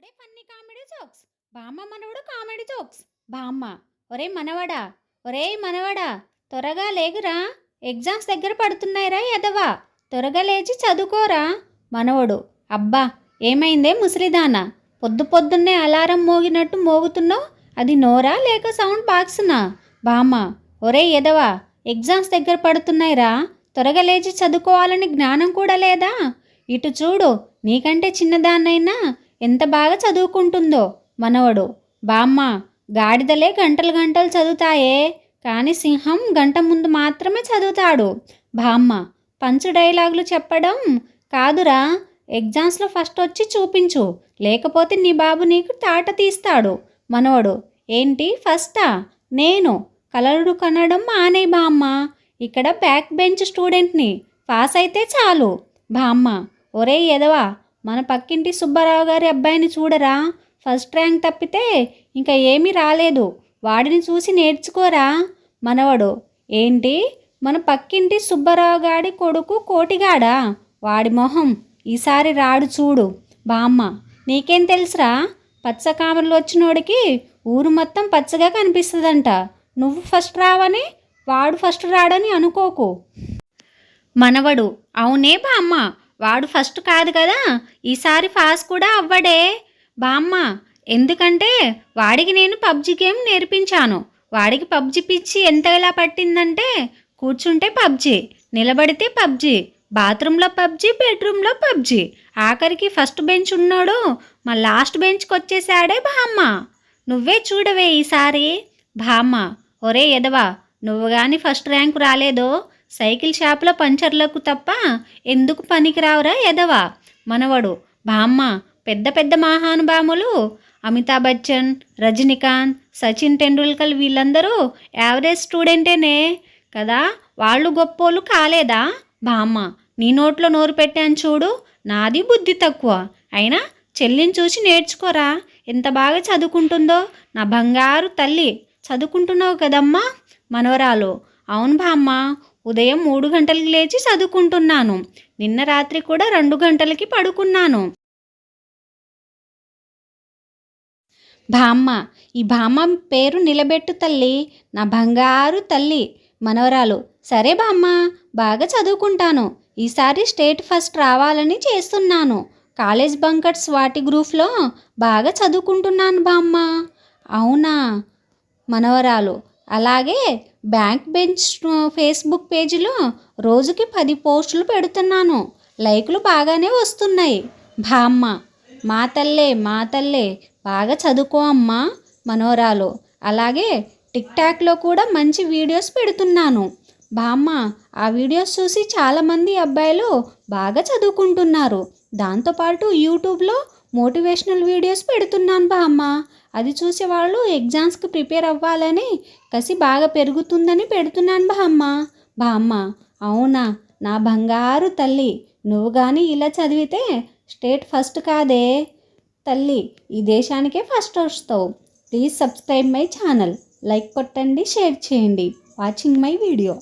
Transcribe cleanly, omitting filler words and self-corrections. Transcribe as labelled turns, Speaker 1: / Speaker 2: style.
Speaker 1: ఒరే funny comedy jokes. బామ్మ మనవడు కామెడీ జోక్స్. బామ్మ, ఒరే మనవడా, ఒరే మనవడా, త్వరగా లేగురా, ఎగ్జామ్స్ దగ్గర పడుతున్నాయిరా ఎదవా, త్వరగా లేచి చదువుకోరా. మనవడు, అబ్బా ఏమైందే ముసలిదానా, పొద్దు పొద్దున్నే అలారం మోగినట్టు మోగుతున్నావు, అది నోరా లేక సౌండ్ బాక్స్నా. బామ్మ, ఒరే ఎదవా, ఎగ్జామ్స్ దగ్గర పడుతున్నాయిరా, త్వరగా లేచి చదువుకోవాలని జ్ఞానం కూడా లేదా. ఇటు చూడు, నీకంటే చిన్నదాన్నైనా ఎంత బాగా చదువుకుంటుందో. మనవడు, బామ్మ, గాడిదలే గంటలు గంటలు చదువుతాయే, కానీ సింహం గంట ముందు మాత్రమే చదువుతాడు. బామ్మ, పంచు డైలాగులు చెప్పడం కాదురా, ఎగ్జామ్స్లో ఫస్ట్ వచ్చి చూపించు, లేకపోతే నీ బాబు నీకు తాట తీస్తాడు. మనవడు, ఏంటి ఫస్టా? నేను కలలు కనడం మానే బామ్మ, ఇక్కడ బ్యాక్ బెంచ్ స్టూడెంట్ని, పాస్ అయితే చాలు. బామ్మ, ఒరే ఎదవా, మన పక్కింటి సుబ్బారావు గారి అబ్బాయిని చూడరా, ఫస్ట్ ర్యాంక్ తప్పితే ఇంకా ఏమీ రాలేదు, వాడిని చూసి నేర్చుకోరా. మనవడు, ఏంటి మన పక్కింటి సుబ్బారావు గారి కొడుకు కోటిగాడా, వాడి మొహం ఈసారి రాడు చూడు. బామ్మ, నీకేం తెలుసురా, పచ్చ కామర్లు వచ్చినోడికి ఊరు మొత్తం పచ్చగా కనిపిస్తుందంట, నువ్వు ఫస్ట్ రావని వాడు ఫస్ట్ రాడని అనుకోకు. మనవడు, అవునే బామ్మ, వాడు ఫస్ట్ కాదు కదా, ఈసారి పాస్ కూడా అవ్వడే. బామ్మ, ఎందుకంటే వాడికి నేను పబ్జి గేమ్ నేర్పించాను, వాడికి పబ్జి పిచ్చి ఎంత ఎలా పట్టిందంటే, కూర్చుంటే పబ్జి, నిలబడితే పబ్జి, బాత్రూంలో పబ్జి, బెడ్రూమ్లో పబ్జి, ఆఖరికి ఫస్ట్ బెంచ్ ఉన్నాడు మా లాస్ట్ బెంచ్కి వచ్చేసాడే. బామ్మ, నువ్వే చూడవే ఈసారి. బామ్మ, ఒరే ఎదవా, నువ్వు కానీ ఫస్ట్ ర్యాంకు రాలేదో, సైకిల్ షాప్లో పంచర్లకు తప్ప ఎందుకు పనికిరావురా ఎదవా. మనవడు, బామ్మ, పెద్ద పెద్ద మహానుభావులు అమితాబ్ బచ్చన్, రజనీకాంత్, సచిన్ టెండూల్కర్ వీళ్ళందరూ యావరేజ్ స్టూడెంటేనే కదా, వాళ్ళు గొప్పోళ్ళు కాలేదా. బామ్మ, నీ నోట్లో నోరు పెట్టాను చూడు, నాది బుద్ధి తక్కువ, అయినా చెల్లిని చూసి నేర్చుకోరా, ఎంత బాగా చదువుకుంటుందో, నా బంగారు తల్లి, చదువుకుంటున్నావు కదమ్మా. మనవరాలు, అవును బామ్మ, ఉదయం 3 గంటలకు లేచి చదువుకుంటున్నాను, నిన్న రాత్రి కూడా 2 గంటలకి పడుకున్నాను. బామ్మ, ఈ బామ్మ పేరు నిలబెట్టు తల్లి, నా బంగారు తల్లి. మనవరాలు, సరే బామ్మ, బాగా చదువుకుంటాను, ఈసారి స్టేట్ ఫస్ట్ రావాలని చేస్తున్నాను, కాలేజ్ బంకర్స్ వాటి గ్రూప్లో బాగా చదువుకుంటున్నాను బామ్మ. అవునా. మనవరాలు, అలాగే బ్యాంక్ బెంచ్ ఫేస్బుక్ పేజీలో రోజుకి 10 పోస్టులు పెడుతున్నాను, లైకులు బాగానే వస్తున్నాయి. బామ్మ, మా తల్లే బాగా చదువుకో అమ్మా. మనవరాలు, అలాగే టిక్టాక్లో కూడా మంచి వీడియోస్ పెడుతున్నాను. బామ్మ, ఆ వీడియోస్ చూసి చాలామంది అబ్బాయిలు బాగా చదువుకుంటున్నారు, దాంతోపాటు యూట్యూబ్లో మోటివేషనల్ వీడియోస్ పెడుతున్నాను బామ్మ, అది చూసి వాళ్ళు ఎగ్జామ్స్కి ప్రిపేర్ అవ్వాలని కసి బాగా పెరుగుతుందని పెడుతున్నాను బామ్మ. బామ్మ, అవునా, నా బంగారు తల్లి, నువ్వు కానీ ఇలా చదివితే స్టేట్ ఫస్ట్ కాదే తల్లి, ఈ దేశానికే ఫస్ట్ వస్తావు. Please subscribe my channel, like కొట్టండి, షేర్ చేయండి. Watching my video.